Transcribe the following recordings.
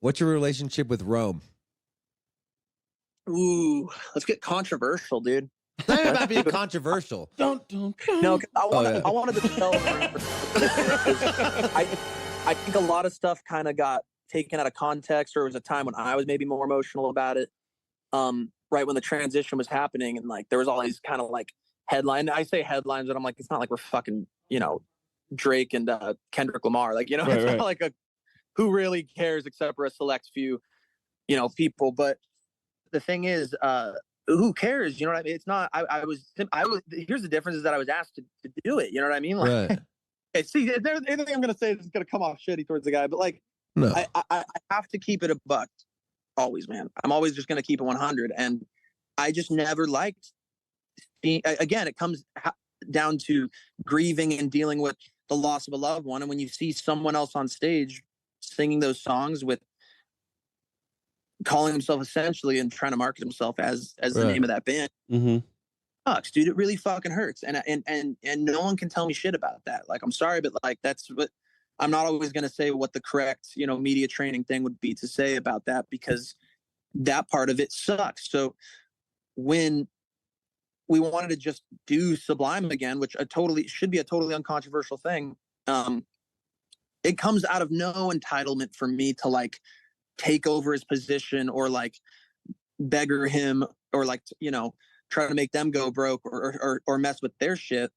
What's your relationship with Rome? Ooh, let's get controversial, dude. It's not even about being controversial. No, I wanted to tell. I think a lot of stuff kind of got taken out of context, or it was a time when I was maybe more emotional about it. Right when the transition was happening, and like there was all these kind of like headline. I say headlines, but I'm like, it's not like we're fucking, Drake and Kendrick Lamar. Like, it's not like who really cares except for a select few, people. But the thing is, who cares? You know what I mean? It's not. I was. Here's the difference: is that I was asked to do it. You know what I mean? Like, right. See, anything I'm gonna say is gonna come off shitty towards the guy, but like, no, I have to keep it a buck. Always, man. I'm always just gonna keep it 100, and I just never liked. Again, it comes down to grieving and dealing with the loss of a loved one, and when you see someone else on stage singing those songs with calling himself essentially and trying to market himself as the name of that band, sucks, dude. It really fucking hurts, and no one can tell me shit about that. Like, I'm sorry, but like that's what I'm not always going to say what the correct media training thing would be to say about that, because that part of it sucks. So when we wanted to just do Sublime again, which should be a totally uncontroversial thing, it comes out of no entitlement for me to like take over his position or like beggar him or like try to make them go broke or mess with their shit.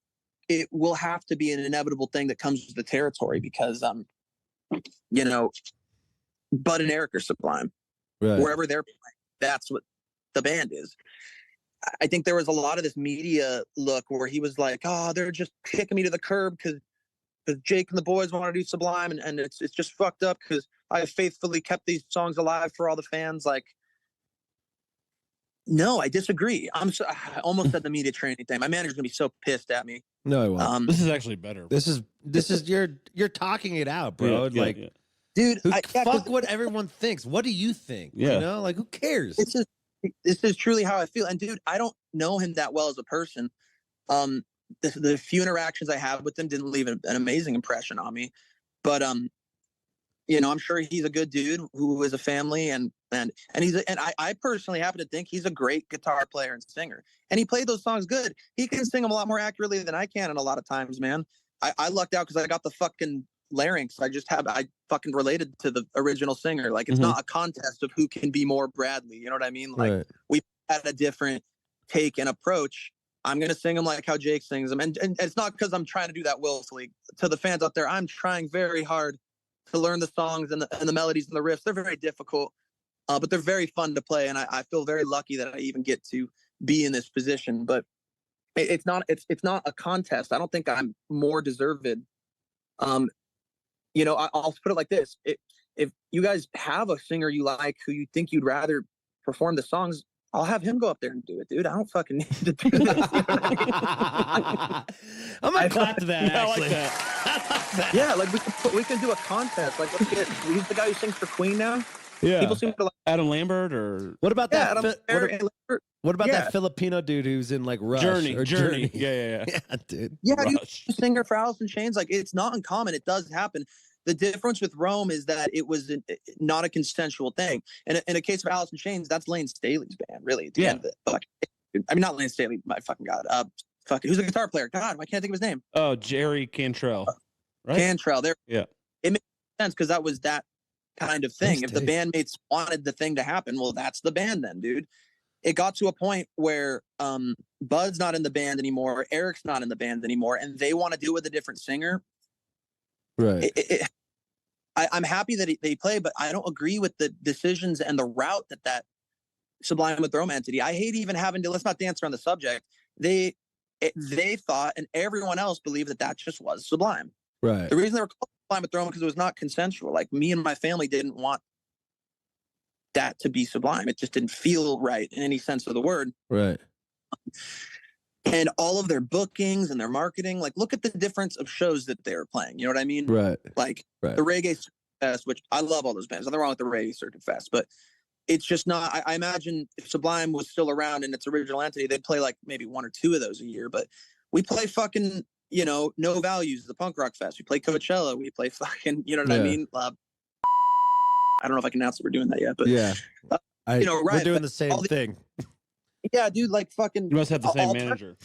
It will have to be an inevitable thing that comes with the territory, because Bud and Eric are Sublime. Right. Wherever they're playing, that's what the band is. I think there was a lot of this media look where he was like, oh, they're just kicking me to the curb because Jake and the boys want to do Sublime, and it's just fucked up because I have faithfully kept these songs alive for all the fans. Like, no, I disagree. I almost said the media training thing. My manager's gonna be so pissed at me. No, I won't. This is actually better. This is you're talking it out, bro. Yeah. Dude, fuck what everyone thinks. What do you think? Yeah. Like, who cares? This is truly how I feel. And dude, I don't know him that well as a person. The few interactions I have with him didn't leave an amazing impression on me. But I'm sure he's a good dude who is a family, and I personally happen to think he's a great guitar player and singer. And he played those songs good. He can sing them a lot more accurately than I can, and a lot of times, man. I lucked out because I got the fucking larynx. I fucking related to the original singer. Like, it's not a contest of who can be more Bradley. You know what I mean? Like, we had a different take and approach. I'm going to sing them like how Jake sings them. And it's not because I'm trying to do that willfully. To the fans out there, I'm trying very hard to learn the songs and the melodies and the riffs. They're very difficult, but they're very fun to play. And I feel very lucky that I even get to be in this position. But it's not a contest. I don't think I'm more deserved. I'll put it like this. If you guys have a singer you like who you think you'd rather perform the songs, I'll have him go up there and do it, dude. I don't fucking need to do that. I'm gonna clap to that. I like that. Yeah, like we can do a contest. Like, he's the guy who sings for Queen now. Yeah. People seem to like Adam Lambert, or what about that? What about Yeah. that Filipino dude who's in like Rush? Journey? Or Yeah. Yeah, dude. Yeah, Rush. dude, singer for Alice in Chains. Like, it's not uncommon. It does happen. The difference with Rome is that it was not a consensual thing. And in a case of Alice in Chains, that's Lane Staley's band, really. At the end of it. I mean, not Lane Staley. My fucking God. Who's the guitar player? God, I can't think of his name. Oh, Jerry Cantrell. Right? Cantrell. There. Yeah. It makes sense because that was that kind of thing. If the bandmates wanted the thing to happen, well, that's the band then, dude. It got to a point where Bud's not in the band anymore, Eric's not in the band anymore, and they want to do it with a different singer. Right. I'm happy that they play, but I don't agree with the decisions and the route that Sublime with Rome entity. I hate even having to. Let's not dance around the subject. They thought, and everyone else believed that just was Sublime. Right. The reason they were called Sublime with Rome because it was not consensual. Like, me and my family didn't want that to be Sublime. It just didn't feel right in any sense of the word. Right. And all of their bookings and their marketing, like, look at the difference of shows that they were playing. You know what I mean? Right. Like the Reggae Circuit Fest, which I love all those bands. Nothing wrong with the Reggae Circuit Fest, but it's just not. I imagine if Sublime was still around in its original entity, they'd play like maybe one or two of those a year. But we play fucking, No Values, the punk rock fest. We play Coachella. We play fucking, you know what I mean? I don't know if I can announce that we're doing that yet, but Yeah. you know, we're right, doing but the same all the- thing. yeah, dude, like fucking You must have the same manager.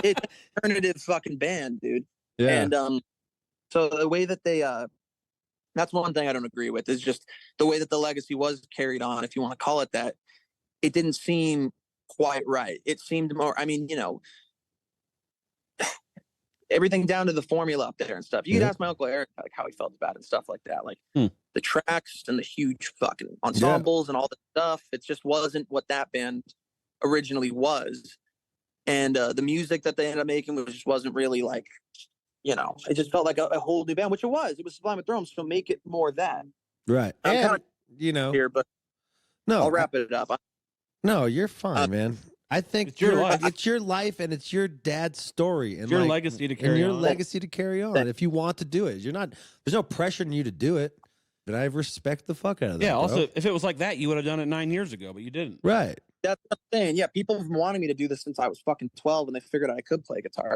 it's alternative fucking band, dude. Yeah. And so the way that they that's one thing I don't agree with, is just the way that the legacy was carried on, if you want to call it that. It didn't seem quite right. It seemed more, I mean, you know, everything down to the formula up there and stuff. You could ask my Uncle Eric like how he felt about it and stuff like that. Like the tracks and the huge fucking ensembles and all the stuff. It just wasn't what that band originally was. And the music that they ended up making just wasn't really like, you know, it just felt like a whole new band, which it was. It was Sublime with Drums, so make it more that. Right. I'm and, kind of you know, here, but no, I'll wrap it up. No, you're fine, man. I think it's your life. It's your life, and it's your dad's story, and It's your like, legacy to and carry your on. legacy to carry on. If you want to do it, you're not. There's no pressure on you to do it. But I respect the fuck out of that. Yeah. bro. Also, if it was like that, you would have done it 9 years ago, but you didn't. Right. That's what I'm saying. Yeah, people have been wanting me to do this since I was fucking 12, and they figured I could play guitar.